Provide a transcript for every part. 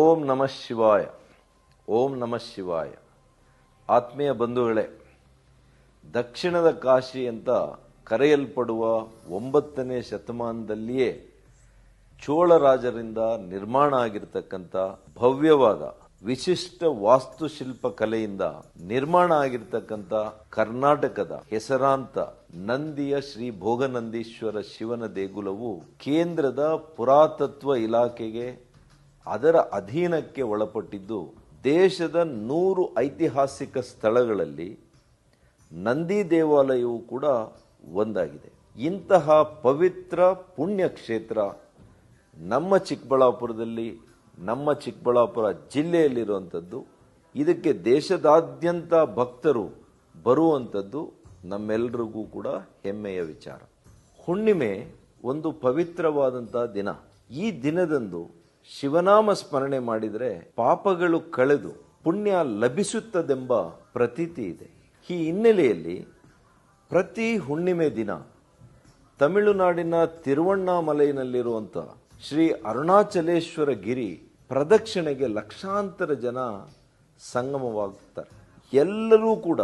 ಓಂ ನಮಃ ಶಿವಾಯ. ಓಂ ನಮಃ ಶಿವಾಯ. ಆತ್ಮೀಯ ಬಂಧುಗಳೇ, ದಕ್ಷಿಣದ ಕಾಶಿ ಅಂತ ಕರೆಯಲ್ಪಡುವ 9ನೇ ಶತಮಾನದಲ್ಲಿಯೇ ಚೋಳರಾಜರಿಂದ ನಿರ್ಮಾಣ ಆಗಿರತಕ್ಕಂಥ ಭವ್ಯವಾದ ವಿಶಿಷ್ಟ ವಾಸ್ತುಶಿಲ್ಪ ಕಲೆಯಿಂದ ನಿರ್ಮಾಣ ಆಗಿರತಕ್ಕಂಥ ಕರ್ನಾಟಕದ ಹೆಸರಾಂತ ನಂದಿಯ ಶ್ರೀ ಭೋಗನಂದೀಶ್ವರ ಶಿವನ ದೇಗುಲವು ಕೇಂದ್ರದ ಪುರಾತತ್ವ ಇಲಾಖೆಗೆ ಅದರ ಅಧೀನಕ್ಕೆ ಒಳಪಟ್ಟಿದ್ದು, ದೇಶದ 100 ಐತಿಹಾಸಿಕ ಸ್ಥಳಗಳಲ್ಲಿ ನಂದಿ ದೇವಾಲಯವು ಕೂಡ ಒಂದಾಗಿದೆ. ಇಂತಹ ಪವಿತ್ರ ಪುಣ್ಯಕ್ಷೇತ್ರ ನಮ್ಮ ಚಿಕ್ಕಬಳ್ಳಾಪುರದಲ್ಲಿ, ನಮ್ಮ ಚಿಕ್ಕಬಳ್ಳಾಪುರ ಜಿಲ್ಲೆಯಲ್ಲಿರುವಂಥದ್ದು. ಇದಕ್ಕೆ ದೇಶದಾದ್ಯಂತ ಭಕ್ತರು ಬರುವಂಥದ್ದು ನಮ್ಮೆಲ್ಲರಿಗೂ ಕೂಡ ಹೆಮ್ಮೆಯ ವಿಚಾರ. ಹುಣ್ಣಿಮೆ ಒಂದು ಪವಿತ್ರವಾದಂಥ ದಿನ. ಈ ದಿನದಂದು ಶಿವನಾಮ ಸ್ಮರಣೆ ಮಾಡಿದರೆ ಪಾಪಗಳು ಕಳೆದು ಪುಣ್ಯ ಲಭಿಸುತ್ತದೆಂಬ ಪ್ರತೀತಿ ಇದೆ. ಈ ಹಿನ್ನೆಲೆಯಲ್ಲಿ ಪ್ರತಿ ಹುಣ್ಣಿಮೆ ದಿನ ತಮಿಳುನಾಡಿನ ತಿರುವಣ್ಣಾಮಲೈನಲ್ಲಿರುವಂಥ ಶ್ರೀ ಅರುಣಾಚಲೇಶ್ವರ ಗಿರಿ ಪ್ರದಕ್ಷಿಣೆಗೆ ಲಕ್ಷಾಂತರ ಜನ ಸಂಗಮವಾಗುತ್ತಾರೆ. ಎಲ್ಲರೂ ಕೂಡ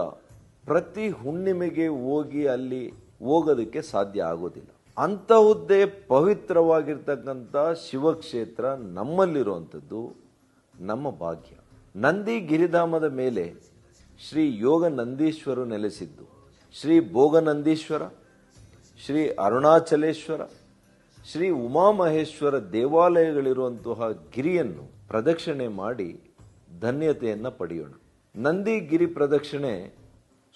ಪ್ರತಿ ಹುಣ್ಣಿಮೆಗೆ ಹೋಗಿ ಅಲ್ಲಿ ಹೋಗೋದಕ್ಕೆ ಸಾಧ್ಯ ಆಗೋದಿಲ್ಲ. ಅಂತಹುದ್ದೇ ಪವಿತ್ರವಾಗಿರ್ತಕ್ಕಂಥ ಶಿವಕ್ಷೇತ್ರ ನಮ್ಮಲ್ಲಿರುವಂಥದ್ದು ನಮ್ಮ ಭಾಗ್ಯ. ನಂದಿ ಗಿರಿಧಾಮದ ಮೇಲೆ ಶ್ರೀ ಯೋಗ ನಂದೀಶ್ವರು ನೆಲೆಸಿದ್ದು, ಶ್ರೀ ಭೋಗನಂದೀಶ್ವರ, ಶ್ರೀ ಅರುಣಾಚಲೇಶ್ವರ, ಶ್ರೀ ಉಮಾಮಹೇಶ್ವರ ದೇವಾಲಯಗಳಿರುವಂತಹ ಗಿರಿಯನ್ನು ಪ್ರದಕ್ಷಿಣೆ ಮಾಡಿ ಧನ್ಯತೆಯನ್ನು ಪಡೆಯೋಣ. ನಂದಿ ಗಿರಿ ಪ್ರದಕ್ಷಿಣೆ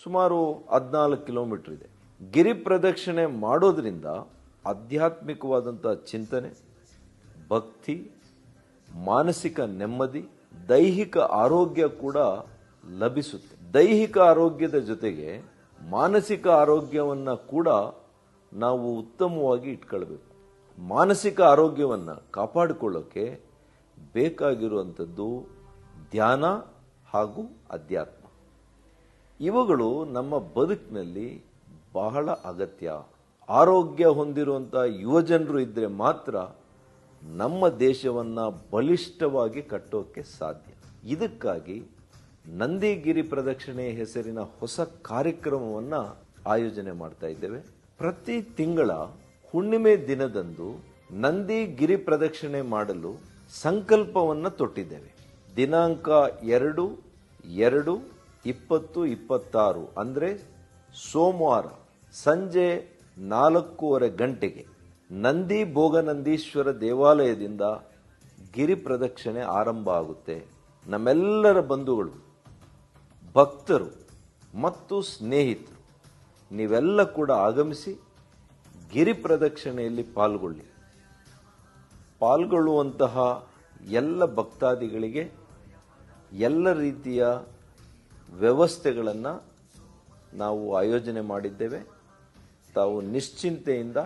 ಸುಮಾರು 14 ಕಿಲೋಮೀಟರ್ ಇದೆ. ಗಿರಿ ಪ್ರದಕ್ಷಿಣೆ ಮಾಡೋದ್ರಿಂದ ಆಧ್ಯಾತ್ಮಿಕವಾದಂಥ ಚಿಂತನೆ, ಭಕ್ತಿ, ಮಾನಸಿಕ ನೆಮ್ಮದಿ, ದೈಹಿಕ ಆರೋಗ್ಯ ಕೂಡ ಲಭಿಸುತ್ತೆ. ದೈಹಿಕ ಆರೋಗ್ಯದ ಜೊತೆಗೆ ಮಾನಸಿಕ ಆರೋಗ್ಯವನ್ನು ಕೂಡ ನಾವು ಉತ್ತಮವಾಗಿ ಇಟ್ಕೊಳ್ಬೇಕು. ಮಾನಸಿಕ ಆರೋಗ್ಯವನ್ನು ಕಾಪಾಡಿಕೊಳ್ಳೋಕ್ಕೆ ಬೇಕಾಗಿರುವಂಥದ್ದು ಧ್ಯಾನ ಹಾಗೂ ಅಧ್ಯಾತ್ಮ. ಇವುಗಳು ನಮ್ಮ ಬದುಕಿನಲ್ಲಿ ಬಹಳ ಅಗತ್ಯ. ಆರೋಗ್ಯ ಹೊಂದಿರುವಂಥ ಯುವಜನರು ಇದ್ದರೆ ಮಾತ್ರ ನಮ್ಮ ದೇಶವನ್ನು ಬಲಿಷ್ಠವಾಗಿ ಕಟ್ಟೋಕ್ಕೆ ಸಾಧ್ಯ. ಇದಕ್ಕಾಗಿ ನಂದಿಗಿರಿ ಪ್ರದಕ್ಷಿಣೆ ಹೆಸರಿನ ಹೊಸ ಕಾರ್ಯಕ್ರಮವನ್ನು ಆಯೋಜನೆ ಮಾಡ್ತಾ ಇದ್ದೇವೆ. ಪ್ರತಿ ತಿಂಗಳ ಹುಣ್ಣಿಮೆ ದಿನದಂದು ನಂದಿ ಗಿರಿ ಪ್ರದಕ್ಷಿಣೆ ಮಾಡಲು ಸಂಕಲ್ಪವನ್ನು ತೊಟ್ಟಿದ್ದೇವೆ. ದಿನಾಂಕ 2/2/2026 ಅಂದರೆ ಸೋಮವಾರ ಸಂಜೆ 4:30 ಗಂಟೆಗೆ ನಂದಿ ಭೋಗನಂದೀಶ್ವರ ದೇವಾಲಯದಿಂದ ಗಿರಿ ಪ್ರದಕ್ಷಿಣೆ ಆರಂಭ ಆಗುತ್ತೆ. ನಮ್ಮೆಲ್ಲರ ಬಂಧುಗಳು, ಭಕ್ತರು ಮತ್ತು ಸ್ನೇಹಿತರು ನೀವೆಲ್ಲ ಕೂಡ ಆಗಮಿಸಿ ಗಿರಿ ಪ್ರದಕ್ಷಿಣೆಯಲ್ಲಿ ಪಾಲ್ಗೊಳ್ಳುವಂತಹ ಎಲ್ಲ ಭಕ್ತಾದಿಗಳಿಗೆ ಎಲ್ಲ ರೀತಿಯ ವ್ಯವಸ್ಥೆಗಳನ್ನು ನಾವು ಆಯೋಜನೆ ಮಾಡಿದ್ದೇವೆ. ತಾವು ನಿಶ್ಚಿಂತೆಯಿಂದ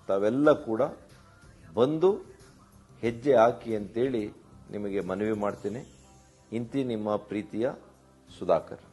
ತಾವೆಲ್ಲ ಕೂಡ ಬಂದು ಹೆಜ್ಜೆ ಹಾಕಿ ಅಂತೇಳಿ ನಿಮಗೆ ಮನವಿ ಮಾಡ್ತೇನೆ. ಇಂತಿ ನಿಮ್ಮ ಪ್ರೀತಿಯ ಸುಧಾಕರ್.